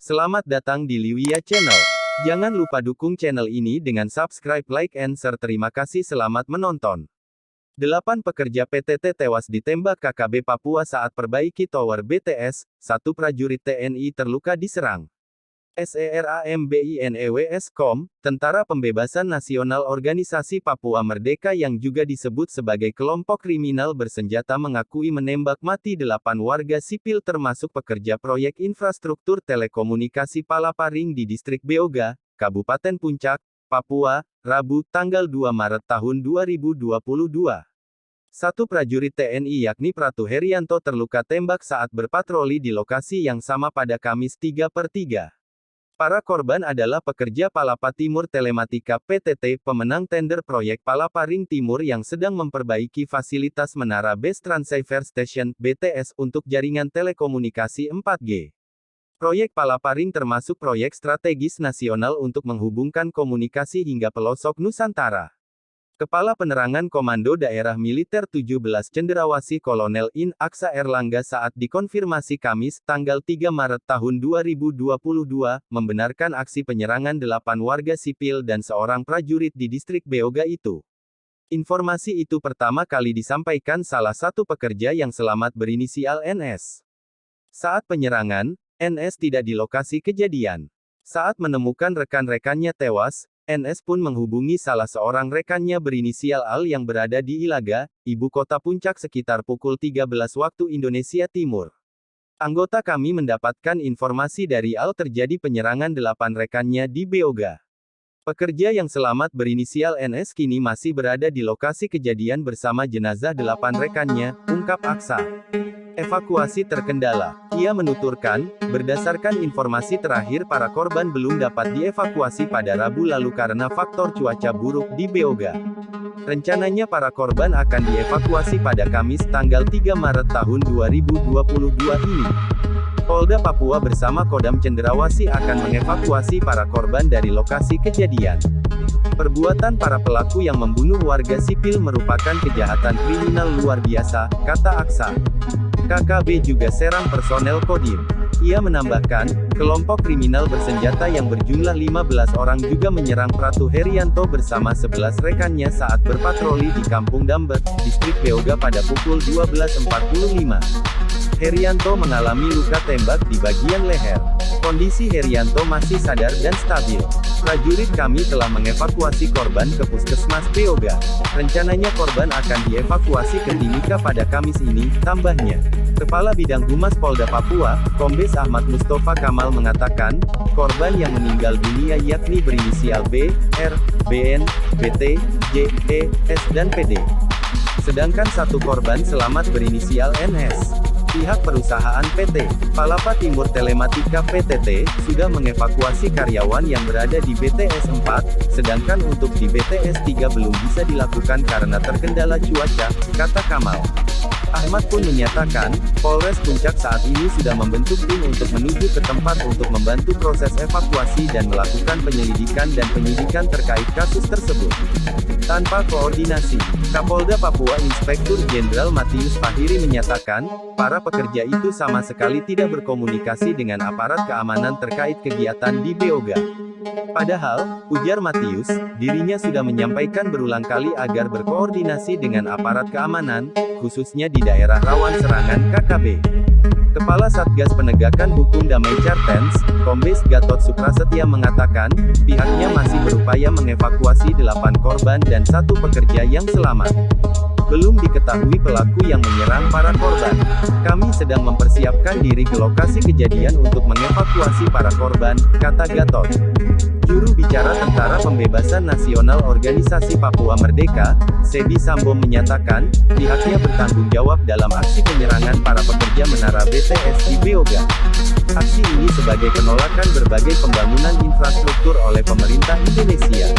Selamat datang di Liwia Channel. Jangan lupa dukung channel ini dengan subscribe, like, and share. Terima kasih, selamat menonton. 8 pekerja PTT tewas ditembak KKB Papua saat perbaiki tower BTS, 1 prajurit TNI terluka diserang. SERAMBINEWS.com, Tentara Pembebasan Nasional Organisasi Papua Merdeka yang juga disebut sebagai kelompok kriminal bersenjata mengakui menembak mati 8 warga sipil termasuk pekerja proyek infrastruktur telekomunikasi Palaparing di distrik Beoga, Kabupaten Puncak, Papua, Rabu, tanggal 2 Maret tahun 2022. 1 prajurit TNI yakni Pratu Herianto terluka tembak saat berpatroli di lokasi yang sama pada Kamis 3/3. Para korban adalah pekerja Palapa Timur Telematika PTT, pemenang tender proyek Palaparing Timur yang sedang memperbaiki fasilitas Menara Base Transceiver Station, BTS, untuk jaringan telekomunikasi 4G. Proyek Palaparing termasuk proyek strategis nasional untuk menghubungkan komunikasi hingga pelosok Nusantara. Kepala Penerangan Komando Daerah Militer 17 Cenderawasih Kolonel In. Aksa Erlangga saat dikonfirmasi Kamis, tanggal 3 Maret tahun 2022, membenarkan aksi penyerangan 8 warga sipil dan seorang prajurit di distrik Beoga itu. Informasi itu pertama kali disampaikan salah satu pekerja yang selamat berinisial NS. Saat penyerangan, NS tidak di lokasi kejadian. Saat menemukan rekan-rekannya tewas, NS pun menghubungi salah seorang rekannya berinisial Al yang berada di Ilaga, ibu kota Puncak sekitar pukul 13 waktu Indonesia Timur. Anggota kami mendapatkan informasi dari Al terjadi penyerangan 8 rekannya di Beoga. Pekerja yang selamat berinisial NS kini masih berada di lokasi kejadian bersama jenazah 8 rekannya, ungkap Aksa. Evakuasi terkendala. Ia menuturkan, berdasarkan informasi terakhir para korban belum dapat dievakuasi pada Rabu lalu karena faktor cuaca buruk di Beoga. Rencananya para korban akan dievakuasi pada Kamis tanggal 3 Maret tahun 2022 ini. Polda Papua bersama Kodam Cenderawasih akan mengevakuasi para korban dari lokasi kejadian. Perbuatan para pelaku yang membunuh warga sipil merupakan kejahatan kriminal luar biasa, kata Aksa. KKB juga serang personel Kodim. Ia menambahkan, kelompok kriminal bersenjata yang berjumlah 15 orang juga menyerang Pratu Herianto bersama 11 rekannya saat berpatroli di Kampung Dambet, distrik Beoga pada pukul 12.45. Herianto mengalami luka tembak di bagian leher. Kondisi Herianto masih sadar dan stabil. Prajurit kami telah mengevakuasi korban ke Puskesmas Beoga. Rencananya korban akan dievakuasi ke Timika pada Kamis ini, tambahnya. Kepala Bidang Humas Polda Papua, Kombes Ahmad Mustafa Kamal mengatakan, korban yang meninggal dunia yakni berinisial B, R, BN, BT, J, E, S dan PD. Sedangkan 1 korban selamat berinisial NS. Pihak perusahaan PT Palapa Timur Telematika PTT sudah mengevakuasi karyawan yang berada di BTS 4, sedangkan untuk di BTS 3 belum bisa dilakukan karena terkendala cuaca, kata Kamal. Ahmad pun menyatakan, Polres Puncak saat ini sudah membentuk tim untuk menuju ke tempat untuk membantu proses evakuasi dan melakukan penyelidikan dan penyidikan terkait kasus tersebut. Tanpa koordinasi, Kapolda Papua Inspektur Jenderal Matius Fahiri menyatakan, para pekerja itu sama sekali tidak berkomunikasi dengan aparat keamanan terkait kegiatan di Beoga. Padahal, ujar Matius, dirinya sudah menyampaikan berulang kali agar berkoordinasi dengan aparat keamanan, khususnya di daerah rawan serangan KKB. Kepala Satgas Penegakan Hukum Damai Cartens, Kombes Gatot Suprasetya mengatakan, pihaknya masih berupaya mengevakuasi 8 korban dan 1 pekerja yang selamat. Belum diketahui pelaku yang menyerang para korban. Kami sedang mempersiapkan diri ke lokasi kejadian untuk mengevakuasi para korban, kata Gatot. Juru bicara Tentara Pembebasan Nasional Organisasi Papua Merdeka, Sedi Sambo menyatakan, pihaknya bertanggung jawab dalam aksi penyerangan para pekerja Menara BTS di Beoga. Aksi ini sebagai penolakan berbagai pembangunan infrastruktur oleh pemerintah Indonesia.